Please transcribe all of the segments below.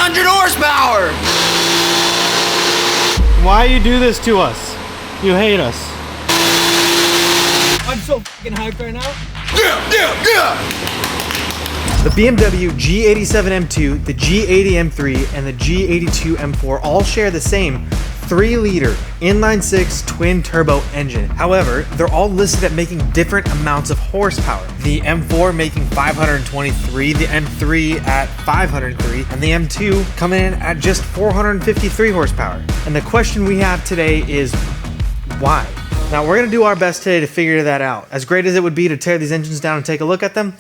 700 horsepower! Why you do this to us? You hate us. I'm so fucking hyped right now. The BMW G87 M2, the G80 M3, and the G82 M4 all share the same 3-liter inline-six twin-turbo engine. However, they're all listed at making different amounts of horsepower. The M4 making 523, the M3 at 503, and the M2 coming in at just 453 horsepower. And the question we have today is, why? Now, we're gonna do our best today to figure that out. As great as it would be to tear these engines down and take a look at them,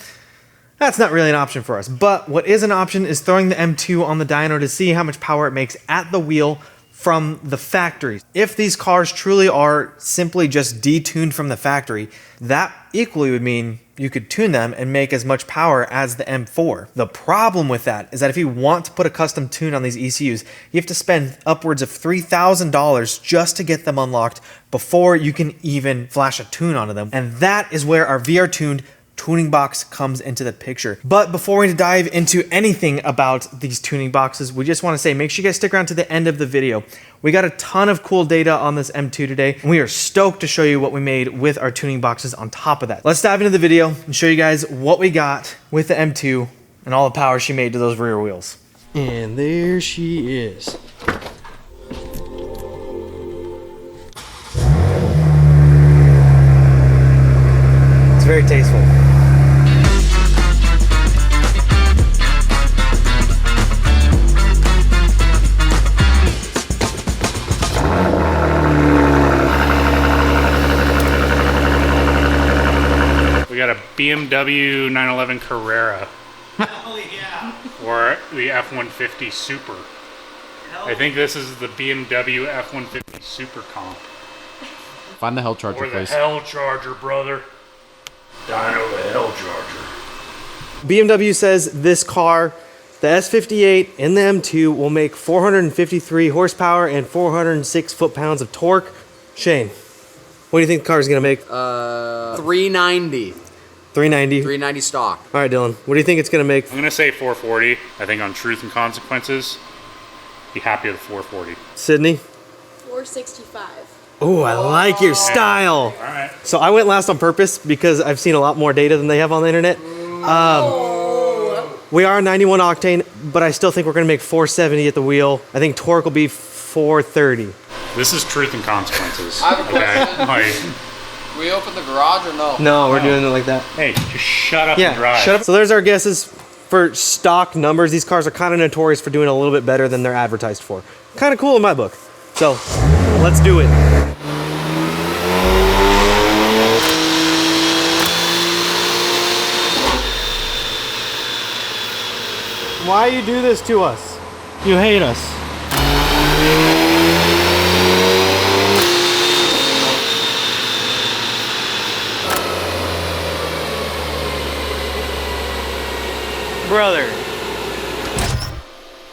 that's not really an option for us. But what is an option is throwing the M2 on the dyno to see how much power it makes at the wheel from the factory. If these cars truly are simply just detuned from the factory, that equally would mean you could tune them and make as much power as the M4. The problem with that is that if you want to put a custom tune on these ECUs, you have to spend upwards of $3,000 just to get them unlocked before you can even flash a tune onto them. And that is where our VR Tuned tuning box comes into the picture. But before we dive into anything about these tuning boxes, we just want to say, make sure you guys stick around to the end of the video. We got a ton of cool data on this M2 today, and we are stoked to show you what we made with our tuning boxes on top of that. Let's dive into the video and show you guys what we got with the M2 and all the power she made to those rear wheels. And there she is. It's very tasteful. We got a BMW 911 Carrera. Oh yeah. Or the F-150 Super. I think this is the BMW F-150 Super Comp. Find the Hell Charger, Or the please. Hell Charger, brother. Dyno the Hell Charger. BMW says this car, the S58 and the M2, will make 453 horsepower and 406 foot-pounds of torque. Shane, what do you think the car is going to make? 390. 390. 390 stock. All right, Dylan, what do you think it's going to make? I'm going to say 440. I think on Truth and Consequences, be happy with 440. Sydney? 465. Oh, I like your style. All right. So I went last on purpose because I've seen a lot more data than they have on the internet. We are 91 octane, but I still think we're going to make 470 at the wheel. I think torque will be 430. This is Truth and Consequences. I have a Okay? question. Like, We open the garage or no? No, we're doing it like that. hey, just shut up and drive. Shut up. So there's our guesses for stock numbers. These cars are kind of notorious for doing a little bit better than they're advertised for. Kind of cool in my book. So let's do it. Why you do this to us? You hate us. Brother.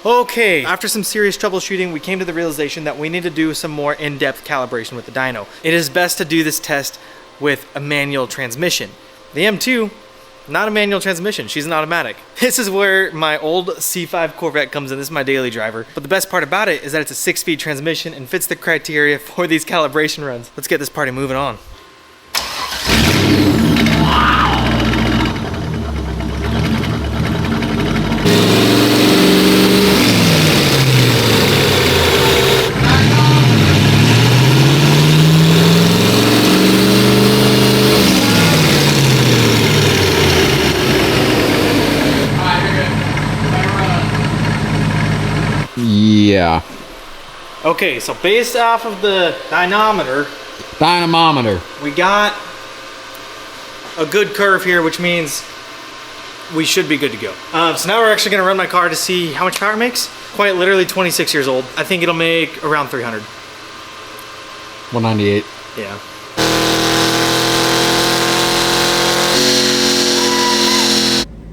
Okay, after some serious troubleshooting, we came to the realization that we need to do some more in-depth calibration with the dyno. It is best to do this test with a manual transmission. The M2, not a manual transmission, she's an automatic. This is where my old C5 Corvette comes in. This is my daily driver. But the best part about it is that it's a 6-speed transmission and fits the criteria for these calibration runs. Let's get this party moving on. Yeah. Okay, so based off of the dynamometer, Dynamometer. we got a good curve here, which means we should be good to go. So now we're actually gonna run my car to see how much power it makes. Quite literally 26 years old. I think it'll make around 300. 198. Yeah.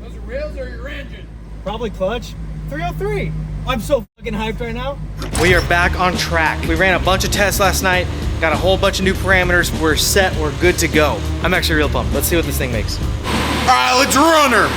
Those are rails or your engine? Probably clutch. 303. I'm so fucking hyped right now. We are back on track. We ran a bunch of tests last night, got a whole bunch of new parameters. We're set, we're good to go. I'm actually real pumped. Let's see what this thing makes. All right, let's run her.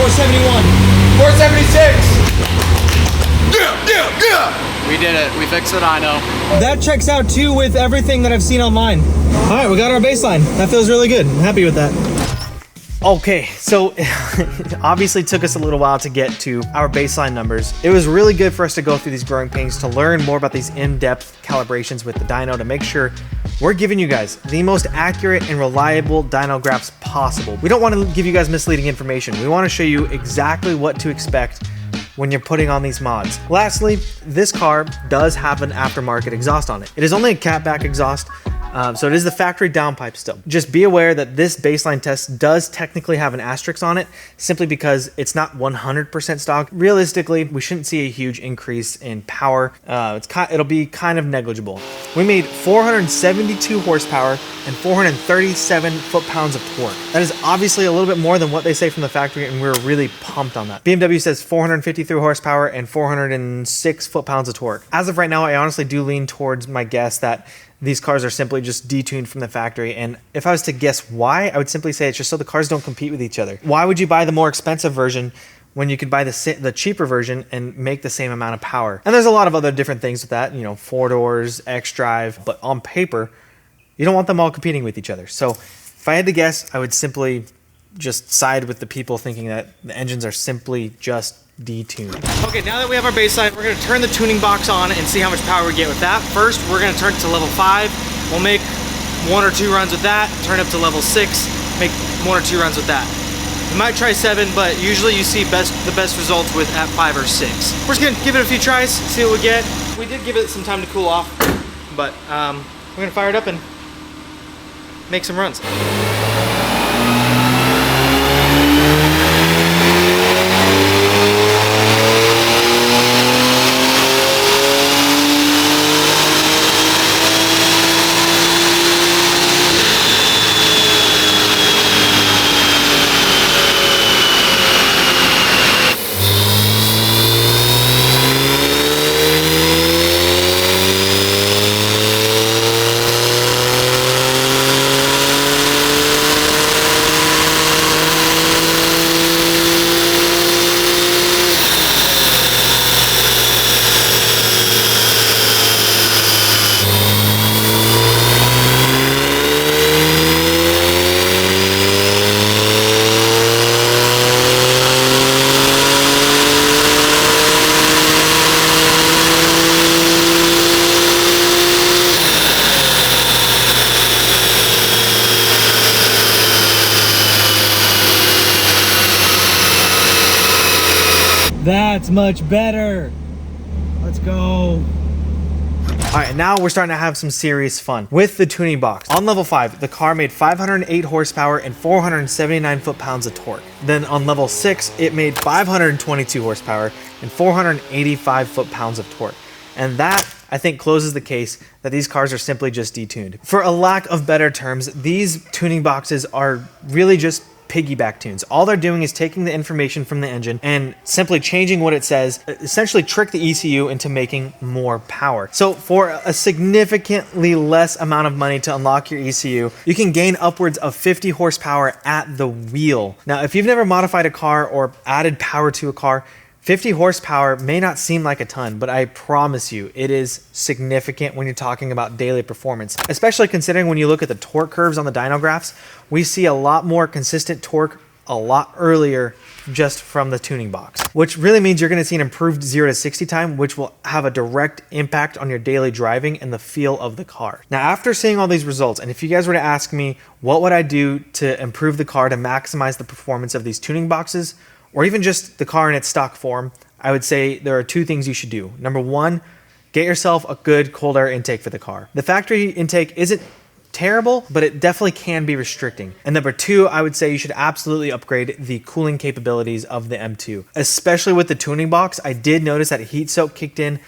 471. 476. We did it. We fixed the dyno. That checks out too with everything that I've seen online. All right, we got our baseline. That feels really good. I'm happy with that. Okay, so it obviously took us a little while to get to our baseline numbers. It was really good for us to go through these growing pains to learn more about these in-depth calibrations with the dyno to make sure we're giving you guys the most accurate and reliable dyno graphs possible. We don't want to give you guys misleading information. We want to show you exactly what to expect when you're putting on these mods. Lastly, this car does have an aftermarket exhaust on it. It is only a catback exhaust, so it is the factory downpipe still. Just be aware that this baseline test does technically have an asterisk on it, simply because it's not 100% stock. Realistically, we shouldn't see a huge increase in power. It'll be kind of negligible. We made 472 horsepower and 437 foot-pounds of torque. That is obviously a little bit more than what they say from the factory, and we're really pumped on that. BMW says 453 horsepower and 406 foot-pounds of torque. As of right now, I honestly do lean towards my guess that these cars are simply just detuned from the factory. And if I was to guess why, I would simply say it's just so the cars don't compete with each other. Why would you buy the more expensive version when you could buy the cheaper version and make the same amount of power? And there's a lot of other different things with that, you know, 4-doors, X-Drive, but on paper, you don't want them all competing with each other. So if I had to guess, I would simply just side with the people thinking that the engines are simply just detuned. Okay, now that we have our baseline, we're gonna turn the tuning box on and see how much power we get with that. First, we're gonna turn it to level 5. We'll make 1 or 2 runs with that, turn it up to level 6, make 1 or 2 runs with that. We might try 7, but usually you see the best results with at 5 or 6. We're just gonna give it a few tries, see what we get. We did give it some time to cool off, but we're gonna fire it up and make some runs. That's much better. Let's go. All right, now we're starting to have some serious fun with the tuning box. On level 5, the car made 508 horsepower and 479 foot-pounds of torque. Then on level 6, it made 522 horsepower and 485 foot-pounds of torque. And that, I think, closes the case that these cars are simply just detuned. For a lack of better terms, these tuning boxes are really just piggyback tunes. All they're doing is taking the information from the engine and simply changing what it says, essentially trick the ECU into making more power. So for a significantly less amount of money to unlock your ECU, you can gain upwards of 50 horsepower at the wheel. Now, if you've never modified a car or added power to a car, 50 horsepower may not seem like a ton, but I promise you it is significant when you're talking about daily performance, especially considering when you look at the torque curves on the dyno graphs, we see a lot more consistent torque a lot earlier just from the tuning box, which really means you're going to see an improved 0 to 60 time, which will have a direct impact on your daily driving and the feel of the car. Now, after seeing all these results, and if you guys were to ask me what would I do to improve the car to maximize the performance of these tuning boxes, or even just the car in its stock form, I would say there are 2 things you should do. Number 1, get yourself a good cold air intake for the car. The factory intake isn't terrible, but it definitely can be restricting. And number 2, I would say you should absolutely upgrade the cooling capabilities of the M2. Especially with the tuning box, I did notice that heat soak kicked in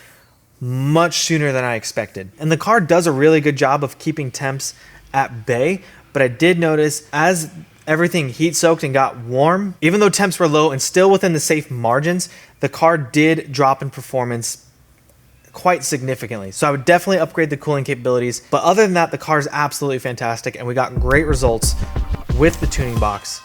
much sooner than I expected. And the car does a really good job of keeping temps at bay, but I did notice as everything heat soaked and got warm, even though temps were low and still within the safe margins, the car did drop in performance quite significantly. So I would definitely upgrade the cooling capabilities. But other than that, the car is absolutely fantastic, and we got great results with the tuning box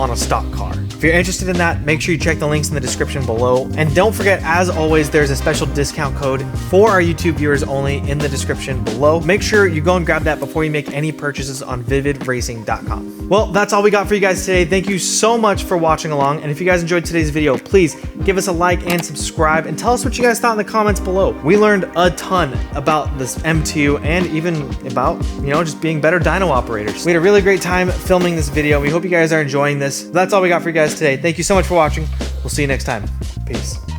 on a stock car. If you're interested in that, make sure you check the links in the description below. And don't forget, as always, there's a special discount code for our YouTube viewers only in the description below. Make sure you go and grab that before you make any purchases on vividracing.com. Well, that's all we got for you guys today. Thank you so much for watching along. And if you guys enjoyed today's video, please give us a like and subscribe and tell us what you guys thought in the comments below. We learned a ton about this M2 and even about, just being better dyno operators. We had a really great time filming this video. We hope you guys are enjoying this. That's all we got for you guys today. Thank you so much for watching. We'll see you next time. Peace.